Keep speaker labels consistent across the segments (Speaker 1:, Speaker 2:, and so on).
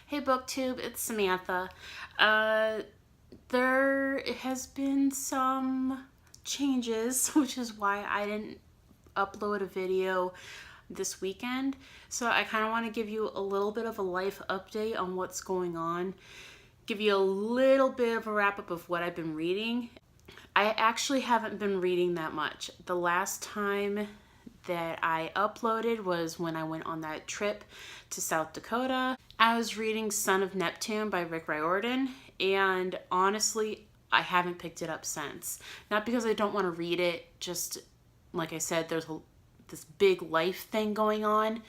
Speaker 1: Hey BookTube, it's Samantha. There has been some changes, which is why I didn't upload a video this weekend. So I kind of want to give you a little bit of a life update on what's going on, give you a little bit of a wrap up of what I've been reading. I actually haven't been reading that much. The last time that I uploaded was when I went on that trip to South Dakota. I was reading Son of Neptune by Rick Riordan, and honestly, I haven't picked it up since. Not because I don't want to read it, just like I said, there's this big life thing going on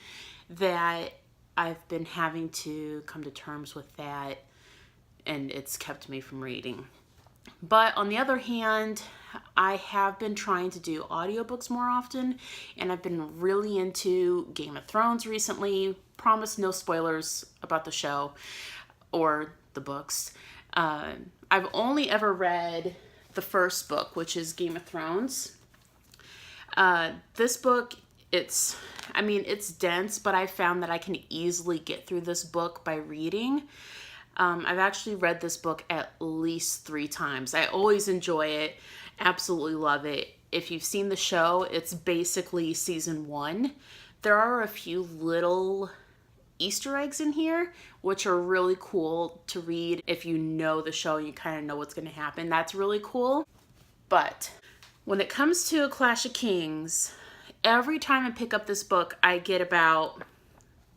Speaker 1: that I've been having to come to terms with that, and it's kept me from reading. But on the other hand, I have been trying to do audiobooks more often, and I've been really into Game of Thrones recently. Promise no spoilers about the show or the books. I've only ever read the first book, which is Game of Thrones. This book, it's dense, but I found that I can easily get through this book by reading. I've actually read this book at least 3 times. I always enjoy it, absolutely love it. If you've seen the show, it's basically season 1. There are a few little Easter eggs in here, which are really cool to read. If you know the show, you kind of know what's going to happen. That's really cool. But when it comes to A Clash of Kings, every time I pick up this book, I get about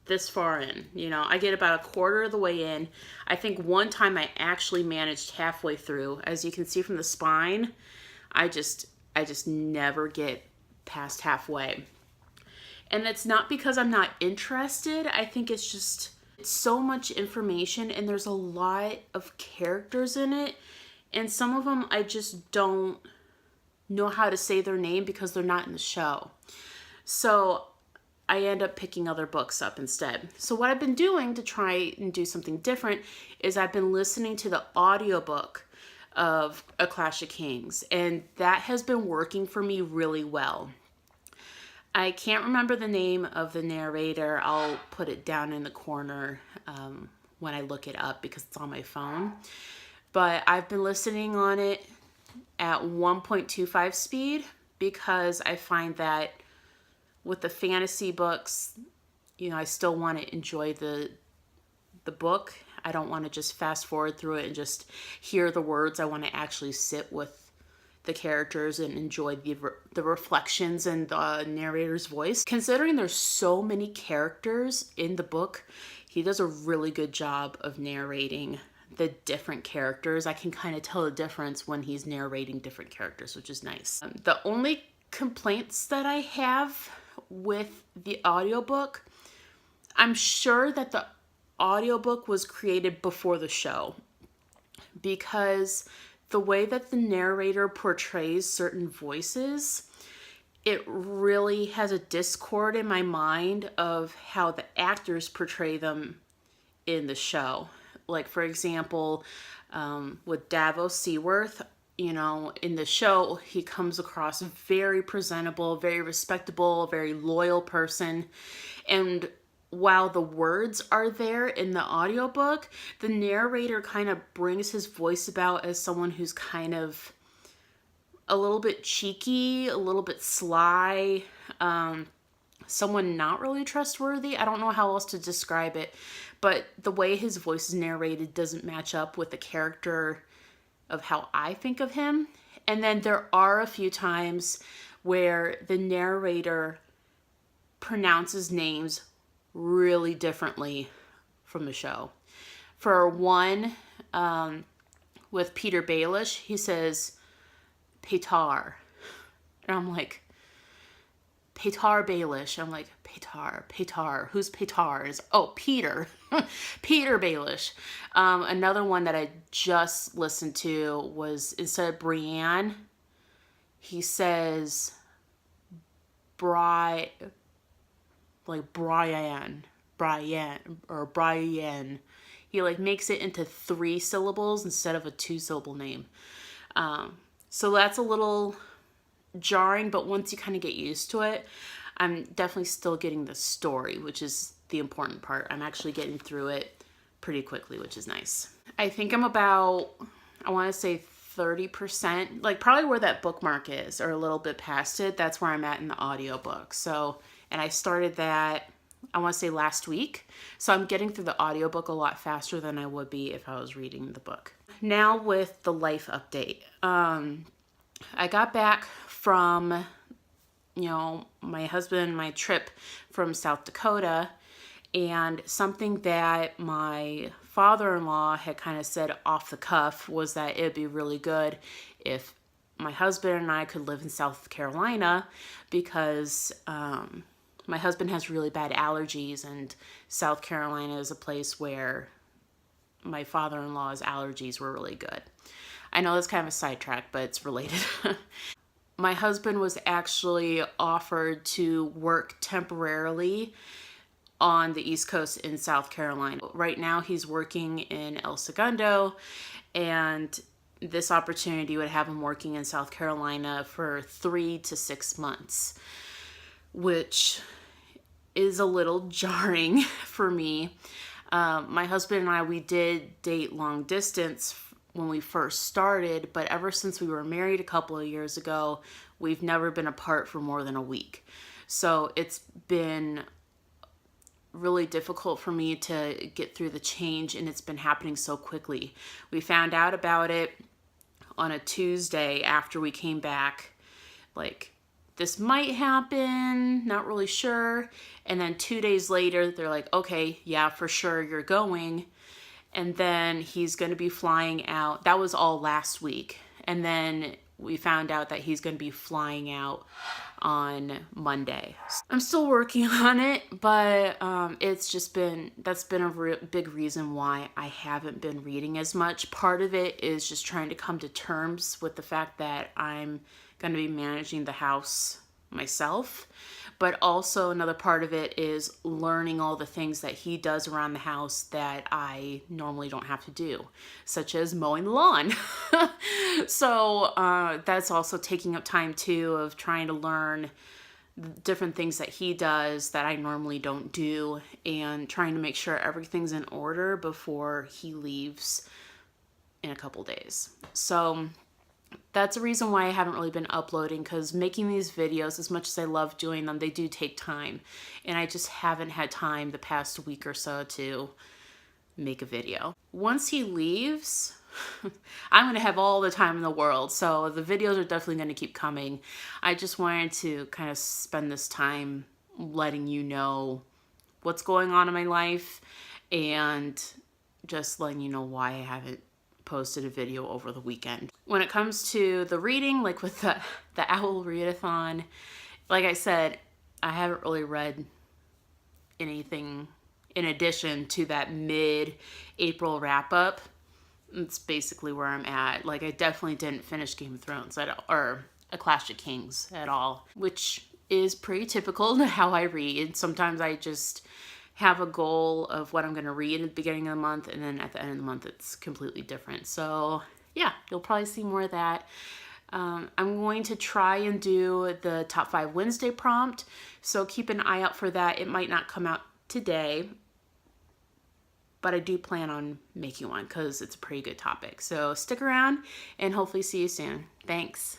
Speaker 1: this far in. I get about a quarter of the way in. I think one time I actually managed halfway through. As you can see from the spine, I just never get past halfway. And it's not because I'm not interested. I think it's so much information, and there's a lot of characters in it, and some of them I just don't know how to say their name because they're not in the show. So I end up picking other books up instead. So what I've been doing to try and do something different is I've been listening to the audiobook of A Clash of Kings, and that has been working for me really well. I can't remember the name of the narrator. I'll put it down in the corner when I look it up because it's on my phone. But I've been listening on it at 1.25 speed because I find that with the fantasy books, I still want to enjoy the book. I don't want to just fast forward through it and just hear the words. I want to actually sit with the characters and enjoy the reflections and the narrator's voice. Considering there's so many characters in the book, he does a really good job of narrating the different characters. I can kind of tell the difference when he's narrating different characters, which is nice. The only complaints that I have with the audiobook, I'm sure that the audiobook was created before the show, because the way that the narrator portrays certain voices, it really has a discord in my mind of how the actors portray them in the show. Like, for example, with Davos Seaworth, in the show, he comes across very presentable, very respectable, very loyal person. And while the words are there in the audiobook, the narrator kind of brings his voice about as someone who's kind of a little bit cheeky, a little bit sly, someone not really trustworthy. I don't know how else to describe it, but the way his voice is narrated doesn't match up with the character of how I think of him. And then there are a few times where the narrator pronounces names really differently from the show. For one, with Peter Baelish, he says Petar. And I'm like, Petar Baelish. I'm like, Petar. Who's Petar? Peter. Peter Baelish. Another one that I just listened to was, instead of Brienne, he says Brian. He makes it into 3 syllables instead of a 2-syllable name. So that's a little jarring, but once you kind of get used to it, I'm definitely still getting the story, which is the important part. I'm actually getting through it pretty quickly, which is nice. I think I'm about, I want to say 30%, like probably where that bookmark is or a little bit past it. That's where I'm at in the audiobook. So, and I started that, I want to say last week. So I'm getting through the audiobook a lot faster than I would be if I was reading the book. Now with the life update. I got back from, my husband, my trip from South Dakota, and something that my father-in-law had kind of said off the cuff was that it'd be really good if my husband and I could live in South Carolina because my husband has really bad allergies, and South Carolina is a place where my father-in-law's allergies were really good. I know that's kind of a sidetrack, but it's related. My husband was actually offered to work temporarily on the East Coast in South Carolina. Right now he's working in El Segundo, and this opportunity would have him working in South Carolina for 3 to 6 months, which is a little jarring for me. My husband and I, we did date long distance when we first started, but ever since we were married a couple of years ago, we've never been apart for more than a week. So it's been really difficult for me to get through the change, and it's been happening so quickly. We found out about it on a Tuesday after we came back, like, this might happen, not really sure. And then 2 days later, they're like, okay, yeah, for sure, you're going. And then he's going to be flying out. That was all last week. And then we found out that he's going to be flying out on Monday. I'm still working on it, but it's just been, that's been a big reason why I haven't been reading as much. Part of it is just trying to come to terms with the fact that I'm going to be managing the house myself, but also another part of it is learning all the things that he does around the house that I normally don't have to do, such as mowing the lawn. So that's also taking up time too, of trying to learn different things that he does that I normally don't do, and trying to make sure everything's in order before he leaves in a couple days. So that's a reason why I haven't really been uploading, because making these videos, as much as I love doing them, they do take time. And I just haven't had time the past week or so to make a video. Once he leaves, I'm going to have all the time in the world. So the videos are definitely going to keep coming. I just wanted to kind of spend this time letting you know what's going on in my life, and just letting you know why I haven't posted a video over the weekend. When it comes to the reading, like with the Owl Readathon, like I said, I haven't really read anything in addition to that mid-April wrap-up. It's basically where I'm at. Like, I definitely didn't finish Game of Thrones at all, or A Clash of Kings at all, which is pretty typical to how I read. Sometimes I just have a goal of what I'm going to read at the beginning of the month, and then at the end of the month it's completely different. So yeah, you'll probably see more of that. I'm going to try and do the Top 5 Wednesday prompt, so keep an eye out for that. It might not come out today, but I do plan on making one because it's a pretty good topic. So stick around, and hopefully see you soon. Thanks.